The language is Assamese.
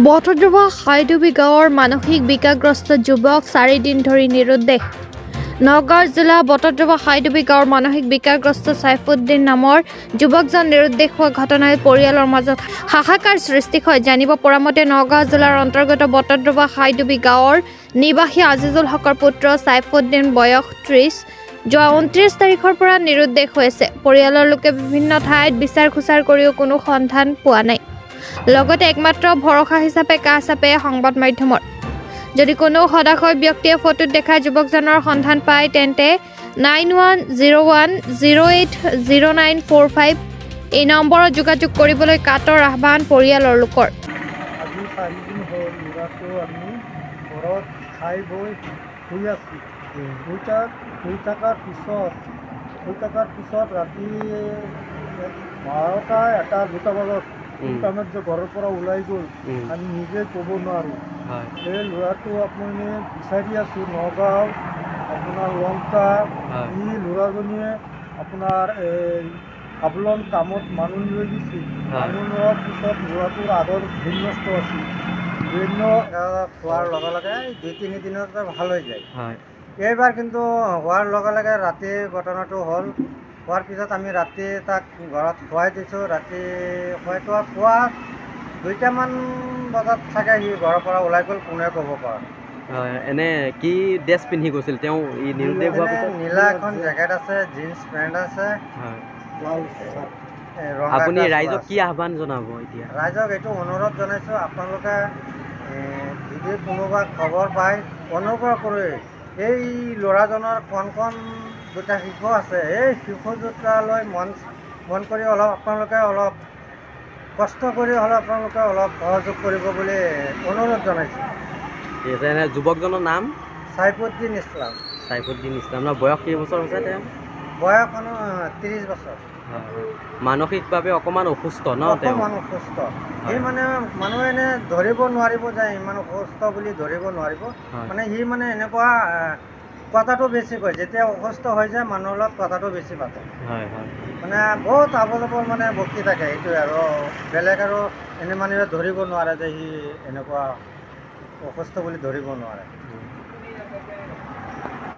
বটদ্ৰৱা হাইডুবি গাঁৱৰ মানসিক বিকাৰগ্ৰস্ত যুৱক 4 দিন ধৰি নিৰুদ্দেশ। নগাঁও জিলা বটদ্ৰৱা হাইডুবি গাঁৱৰ মানসিক বিকাৰগ্ৰস্ত সাইফুদ্দিন নামৰ যুৱকজন নিৰুদ্দেশ হোৱা ঘটনাই পৰিয়ালৰ মাজত হাহাকাৰ সৃষ্টি হয়। জানিব পৰা মতে নগাঁও জিলাৰ অন্তৰ্গত বটদ্ৰৱা হাইডুবি গাঁৱৰ নিবাসী আজিজুল হকৰ পুত্ৰ সাইফুদ্দিন বয়স 30 যোৱা 29 তাৰিখৰ পৰা নিৰুদ্দেশ হৈছে। পৰিয়ালৰ লোকে বিভিন্ন ঠাইত বিচাৰ খোচাৰ কৰিও কোনো সন্ধান পোৱা নাই। লগতে একমাত্ৰ ভৰসা হিচাপে কাষ চাপে সংবাদ মাধ্যমৰ। যদি কোনো সদাশয় ব্যক্তিয়ে ফটোত দেখা যুৱকজনৰ সন্ধান পায় তেন্তে 9101080945 এই নম্বৰত যোগাযোগ কৰিবলৈ কাটৰ আহ্বান পৰিয়ালৰ লোকৰ। আজি 4 দিন হ'ল ল'ৰাটো আমি ঘৰত খাই বৈ শুই আছোঁ। শুই থকাৰ পিছত ৰাতি 12টা 1টা 2টা বজাত ইণ্টাৰনেট যে ঘৰৰ পৰা ওলাই গ'ল আমি নিজে ক'ব নোৱাৰোঁ। এই ল'ৰাটো আপুনি বিচাৰি আছোঁ নগাঁও আপোনাৰ লংকা। ই ল'ৰাজনীয়ে আপোনাৰ এই হাবলন কামত মানুহ লৈ গৈছিল। মানুহ লোৱাৰ পিছত ল'ৰাটোৰ আগৰ বিনষ্ট আছিল। বিভিন্ন খোৱাৰ লগে লগে 2-3 দিনতে ভাল হৈ যায়। এইবাৰ কিন্তু হোৱাৰ লগে লগে ৰাতি ঘটনাটো হ'ল। হোৱাৰ পিছত আমি ৰাতি তাক ঘৰত শুৱাই দিছোঁ। ৰাতি পুৱা 2টামান বজাত থাকে সি ঘৰৰ পৰা ওলাই গ'ল, কোনে ক'ব পৰা। এনে কি ড্ৰেছ পিন্ধি গৈছিল তেওঁ? নীলা এখন জেকেট আছে, জিন্স পেণ্ট আছে। আপুনি ৰাইজক কি আহ্বান জনাব এতিয়া? ৰাইজক এইটো অনুৰোধ জনাইছোঁ, আপোনালোকে যদি কোনোবা খবৰ পায় অনুগ্ৰহ কৰি এই ল'ৰাজনৰ কণ দুটা শিশু আছে, এই শিশু দুটালৈ মন কৰি আপোনালোকে অলপ কষ্ট কৰি আপোনালোকে অলপ সহযোগ কৰিব বুলি অনুৰোধ জনাইছোঁ। এনে যুৱকজনৰ নাম? সাইফুদ্দিন ইছলাম। সাইফুদ্দিন ইছলামৰ বয়স কেইবছৰ হৈছে তেওঁ? বয়স 30 বছৰ। মানসিকভাৱে অকণমান অসুস্থ ন? অকণমান অসুস্থ। সি মানে মানুহে এনে ধৰিব নোৱাৰিব যে ইমান অসুস্থ বুলি ধৰিব নোৱাৰিব। মানে সি মানে এনেকুৱা কথাটো বেছি কয়, যেতিয়া অসুস্থ হৈ যায় মানুহৰ লগত কথাটো বেছি পাতে। মানে বহুত আবল মানে বকি থাকে, সেইটোৱে আৰু বেলেগ আৰু এনে মানুহে ধৰিব নোৱাৰে যে সি এনেকুৱা অসুস্থ বুলি ধৰিব নোৱাৰে।